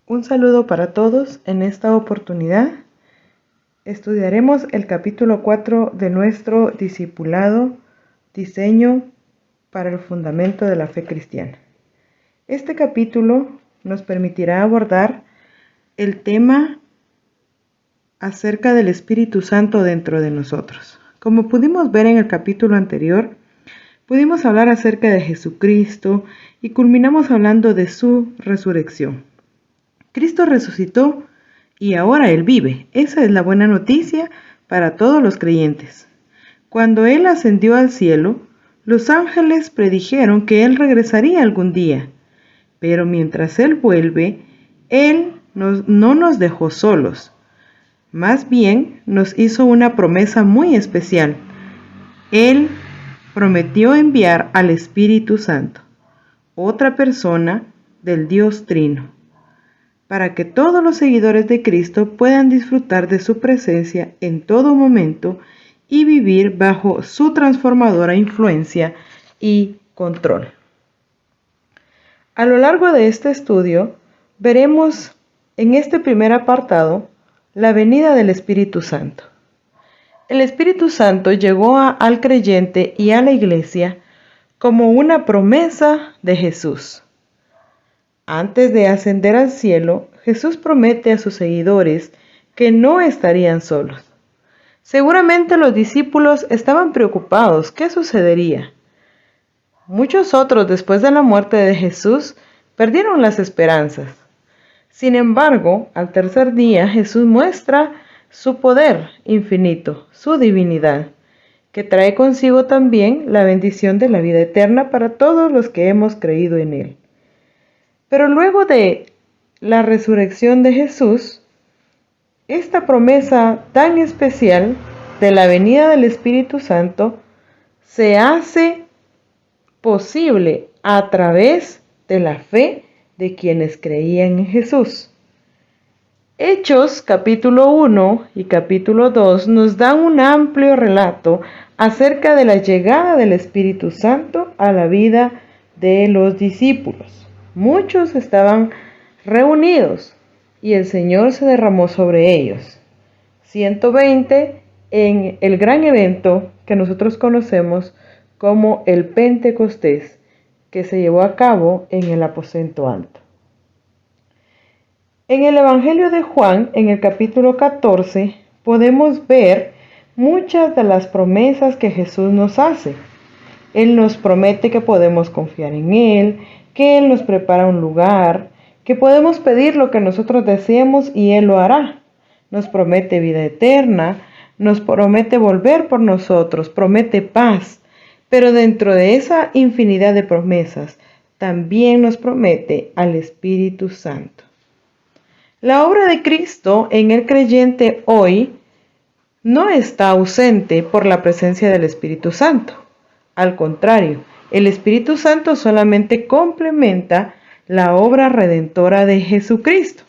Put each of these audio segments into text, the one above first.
Un saludo para todos. En esta oportunidad estudiaremos el capítulo 4 de nuestro discipulado, Diseño para el Fundamento de la Fe Cristiana. Este capítulo nos permitirá abordar el tema acerca del Espíritu Santo dentro de nosotros. Como pudimos ver en el capítulo anterior, pudimos hablar acerca de Jesucristo y culminamos hablando de su resurrección. Cristo resucitó y ahora Él vive. Esa es la buena noticia para todos los creyentes. Cuando Él ascendió al cielo, los ángeles predijeron que Él regresaría algún día. Pero mientras Él vuelve, Él no nos dejó solos. Más bien, nos hizo una promesa muy especial. Él prometió enviar al Espíritu Santo, otra persona del Dios Trino, para que todos los seguidores de Cristo puedan disfrutar de su presencia en todo momento y vivir bajo su transformadora influencia y control. A lo largo de este estudio, veremos en este primer apartado la venida del Espíritu Santo. El Espíritu Santo llegó al creyente y a la iglesia como una promesa de Jesús. Antes de ascender al cielo, Jesús promete a sus seguidores que no estarían solos. Seguramente los discípulos estaban preocupados. ¿Qué sucedería? Muchos otros, después de la muerte de Jesús, perdieron las esperanzas. Sin embargo, al tercer día, Jesús muestra su poder infinito, su divinidad, que trae consigo también la bendición de la vida eterna para todos los que hemos creído en Él. Pero luego de la resurrección de Jesús, esta promesa tan especial de la venida del Espíritu Santo se hace posible a través de la fe de quienes creían en Jesús. Hechos capítulo 1 y capítulo 2 nos dan un amplio relato acerca de la llegada del Espíritu Santo a la vida de los discípulos. Muchos estaban reunidos y el Señor se derramó sobre ellos. 120 en el gran evento que nosotros conocemos como el Pentecostés, que se llevó a cabo en el aposento alto. En el Evangelio de Juan, en el capítulo 14, podemos ver muchas de las promesas que Jesús nos hace. Él nos promete que podemos confiar en Él, que Él nos prepara un lugar, que podemos pedir lo que nosotros deseemos y Él lo hará. Nos promete vida eterna, nos promete volver por nosotros, promete paz. Pero dentro de esa infinidad de promesas, también nos promete al Espíritu Santo. La obra de Cristo en el creyente hoy no está ausente por la presencia del Espíritu Santo. Al contrario, el Espíritu Santo solamente complementa la obra redentora de Jesucristo.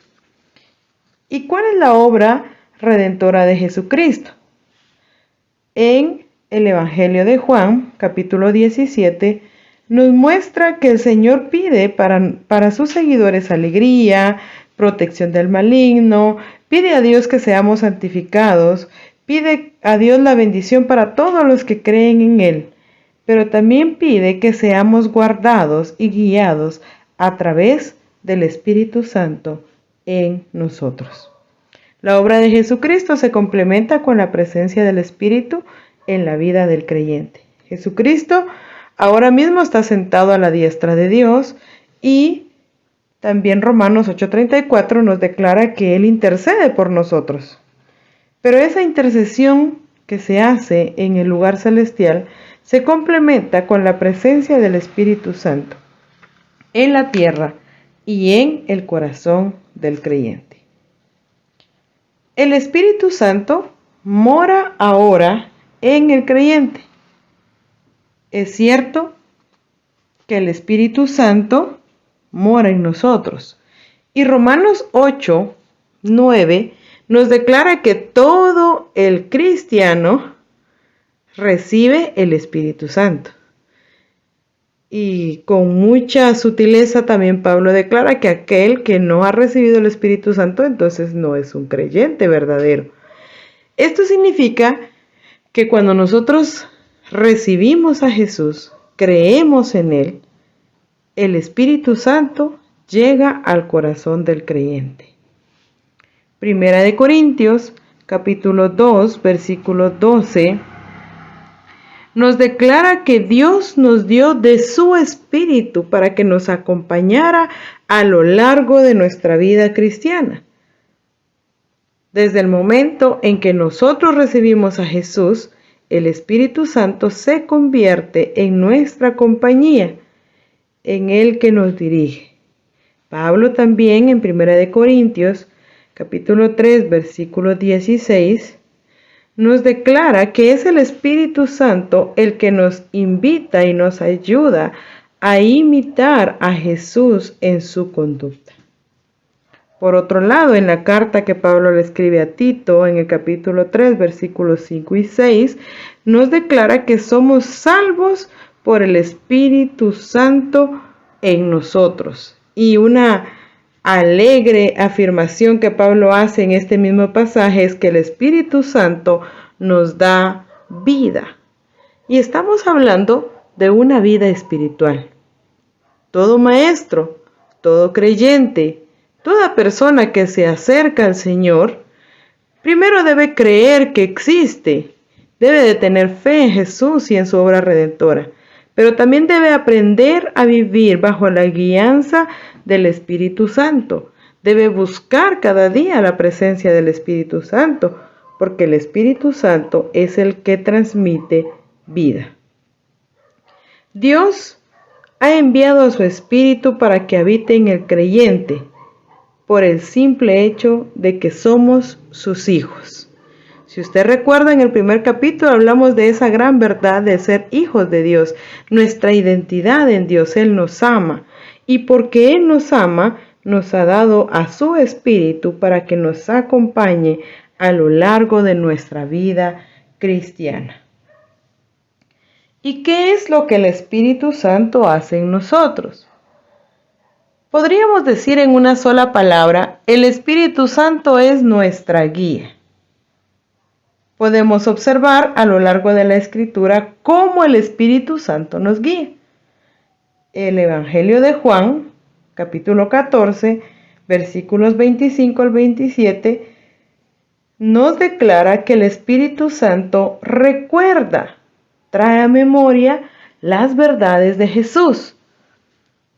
¿Y cuál es la obra redentora de Jesucristo? En el Evangelio de Juan, capítulo 17, nos muestra que el Señor pide para sus seguidores alegría, protección del maligno, pide a Dios que seamos santificados, pide a Dios la bendición para todos los que creen en Él, pero también pide que seamos guardados y guiados a través del Espíritu Santo en nosotros. La obra de Jesucristo se complementa con la presencia del Espíritu en la vida del creyente. Jesucristo ahora mismo está sentado a la diestra de Dios y también Romanos 8:34 nos declara que Él intercede por nosotros. Pero esa intercesión que se hace en el lugar celestial se complementa con la presencia del Espíritu Santo en la tierra y en el corazón del creyente. El Espíritu Santo mora ahora en el creyente. Es cierto que el Espíritu Santo mora en nosotros. Y Romanos 8:9 nos declara que todo el cristiano recibe el Espíritu Santo. Y con mucha sutileza también Pablo declara que aquel que no ha recibido el Espíritu Santo entonces no es un creyente verdadero. Esto significa que cuando nosotros recibimos a Jesús, creemos en Él, el Espíritu Santo llega al corazón del creyente. Primera de Corintios, capítulo 2, versículo 12, nos declara que Dios nos dio de su Espíritu para que nos acompañara a lo largo de nuestra vida cristiana. Desde el momento en que nosotros recibimos a Jesús, el Espíritu Santo se convierte en nuestra compañía, en el que nos dirige. Pablo también en 1 Corintios, capítulo 3, versículo 16, nos declara que es el Espíritu Santo el que nos invita y nos ayuda a imitar a Jesús en su conducta. Por otro lado, en la carta que Pablo le escribe a Tito, en el capítulo 3, versículos 5 y 6, nos declara que somos salvos por el Espíritu Santo en nosotros. Y una alegre afirmación que Pablo hace en este mismo pasaje es que el Espíritu Santo nos da vida. Y estamos hablando de una vida espiritual. Todo maestro, todo creyente, toda persona que se acerca al Señor, primero debe creer que existe, debe de tener fe en Jesús y en su obra redentora, pero también debe aprender a vivir bajo la guianza del Espíritu Santo. Debe buscar cada día la presencia del Espíritu Santo, porque el Espíritu Santo es el que transmite vida. Dios ha enviado a su Espíritu para que habite en el creyente, por el simple hecho de que somos sus hijos. Si usted recuerda, en el primer capítulo hablamos de esa gran verdad de ser hijos de Dios, nuestra identidad en Dios. Él nos ama, y porque Él nos ama, nos ha dado a su Espíritu para que nos acompañe a lo largo de nuestra vida cristiana. ¿Y qué es lo que el Espíritu Santo hace en nosotros? Podríamos decir en una sola palabra, el Espíritu Santo es nuestra guía. Podemos observar a lo largo de la Escritura cómo el Espíritu Santo nos guía. El Evangelio de Juan, capítulo 14, versículos 25 al 27, nos declara que el Espíritu Santo recuerda, trae a memoria las verdades de Jesús.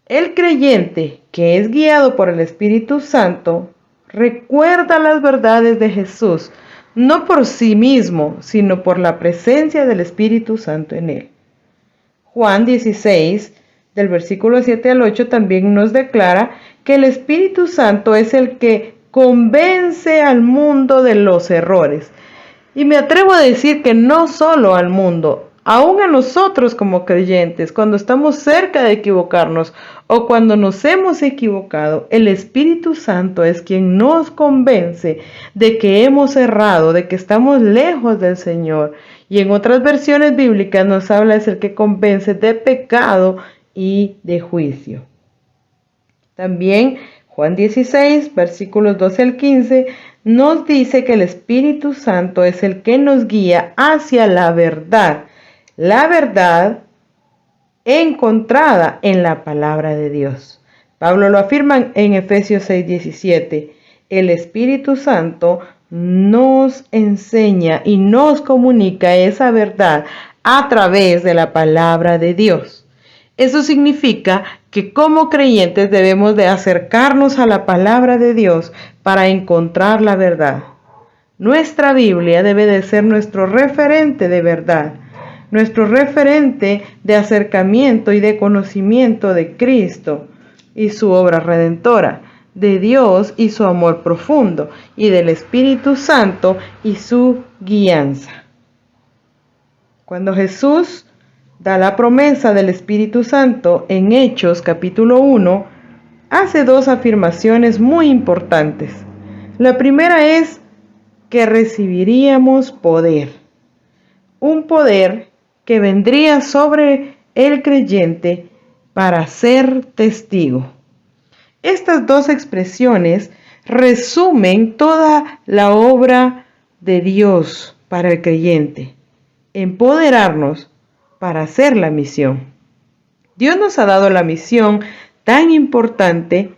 El creyente que es guiado por el Espíritu Santo recuerda las verdades de Jesús, no por sí mismo, sino por la presencia del Espíritu Santo en él. Juan 16, del versículo 7 al 8, también nos declara que el Espíritu Santo es el que convence al mundo de los errores. Y me atrevo a decir que no solo al mundo, aún a nosotros como creyentes, cuando estamos cerca de equivocarnos o cuando nos hemos equivocado, el Espíritu Santo es quien nos convence de que hemos errado, de que estamos lejos del Señor. Y en otras versiones bíblicas nos habla es el que convence de pecado y de juicio. También Juan 16, versículos 12 al 15, nos dice que el Espíritu Santo es el que nos guía hacia la verdad encontrada en la palabra de Dios. Pablo lo afirma en Efesios 6:17. El Espíritu Santo nos enseña y nos comunica esa verdad a través de la palabra de Dios. Eso significa que como creyentes debemos de acercarnos a la palabra de Dios para encontrar la verdad. Nuestra Biblia debe de ser nuestro referente de verdad, nuestro referente de acercamiento y de conocimiento de Cristo y su obra redentora, de Dios y su amor profundo, y del Espíritu Santo y su guianza. Cuando Jesús da la promesa del Espíritu Santo en Hechos capítulo 1, hace dos afirmaciones muy importantes. La primera es que recibiríamos poder, un poder que vendría sobre el creyente para ser testigo. Estas dos expresiones resumen toda la obra de Dios para el creyente. Empoderarnos para hacer la misión. Dios nos ha dado la misión tan importante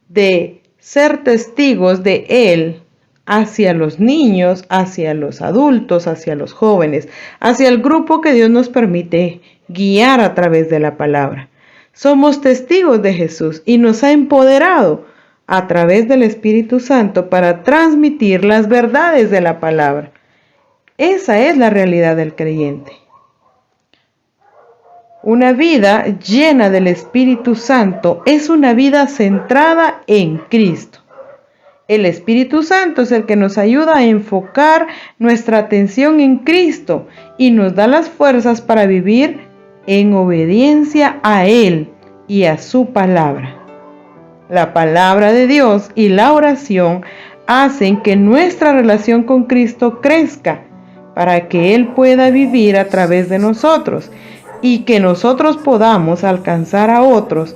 de ser testigos de Él hacia los niños, hacia los adultos, hacia los jóvenes, hacia el grupo que Dios nos permite guiar a través de la palabra. Somos testigos de Jesús y nos ha empoderado a través del Espíritu Santo para transmitir las verdades de la palabra. Esa es la realidad del creyente. Una vida llena del Espíritu Santo es una vida centrada en Cristo. El Espíritu Santo es el que nos ayuda a enfocar nuestra atención en Cristo y nos da las fuerzas para vivir en obediencia a Él y a su palabra. La palabra de Dios y la oración hacen que nuestra relación con Cristo crezca para que Él pueda vivir a través de nosotros y que nosotros podamos alcanzar a otros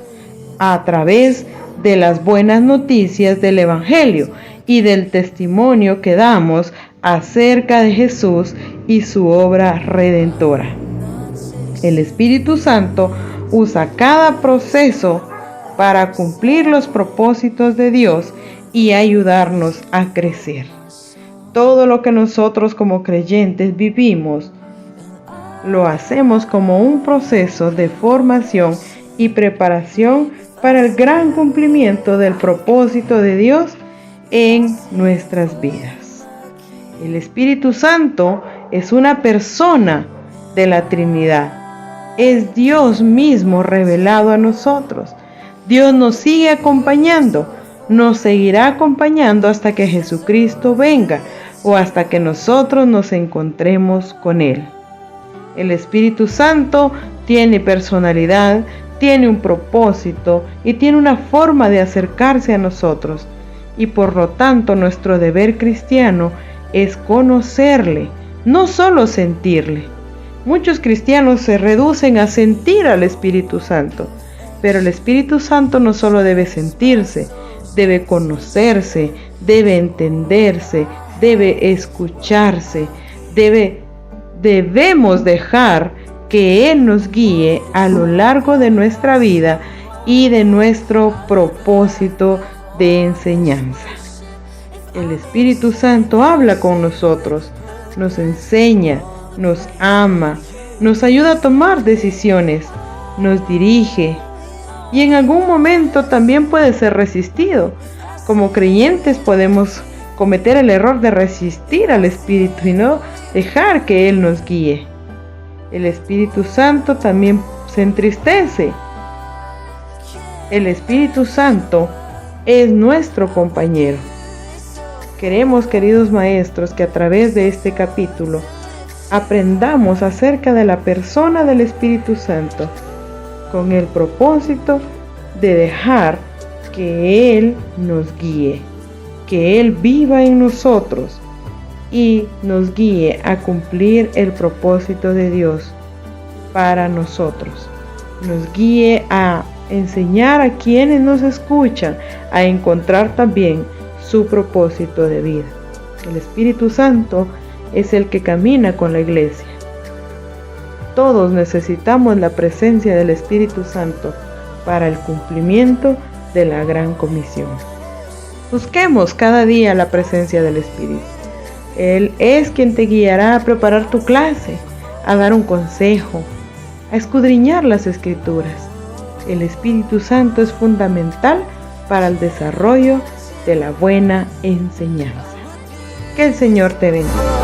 a través de las buenas noticias del Evangelio y del testimonio que damos acerca de Jesús y su obra redentora. El Espíritu Santo usa cada proceso para cumplir los propósitos de Dios y ayudarnos a crecer. Todo lo que nosotros como creyentes vivimos, lo hacemos como un proceso de formación y preparación para el gran cumplimiento del propósito de Dios en nuestras vidas. El Espíritu Santo es una persona de la Trinidad. Es Dios mismo revelado a nosotros. Dios nos sigue acompañando, nos seguirá acompañando hasta que Jesucristo venga o hasta que nosotros nos encontremos con Él. El Espíritu Santo tiene personalidad, tiene un propósito y tiene una forma de acercarse a nosotros. Y por lo tanto nuestro deber cristiano es conocerle, no solo sentirle. Muchos cristianos se reducen a sentir al Espíritu Santo, pero el Espíritu Santo no solo debe sentirse, debe conocerse, debe entenderse, debe escucharse, debemos dejar que Él nos guíe a lo largo de nuestra vida y de nuestro propósito de enseñanza. El Espíritu Santo habla con nosotros, nos enseña, nos ama, nos ayuda a tomar decisiones, nos dirige y en algún momento también puede ser resistido. Como creyentes podemos cometer el error de resistir al Espíritu y no dejar que Él nos guíe. El Espíritu Santo también se entristece. El Espíritu Santo es nuestro compañero. Queremos, queridos maestros, que a través de este capítulo aprendamos acerca de la persona del Espíritu Santo con el propósito de dejar que Él nos guíe, que Él viva en nosotros y nos guíe a cumplir el propósito de Dios para nosotros. Nos guíe a enseñar a quienes nos escuchan a encontrar también su propósito de vida. El Espíritu Santo es el que camina con la iglesia. Todos necesitamos la presencia del Espíritu Santo para el cumplimiento de la gran comisión. Busquemos cada día la presencia del Espíritu. Él es quien te guiará a preparar tu clase, a dar un consejo, a escudriñar las Escrituras. El Espíritu Santo es fundamental para el desarrollo de la buena enseñanza. Que el Señor te bendiga.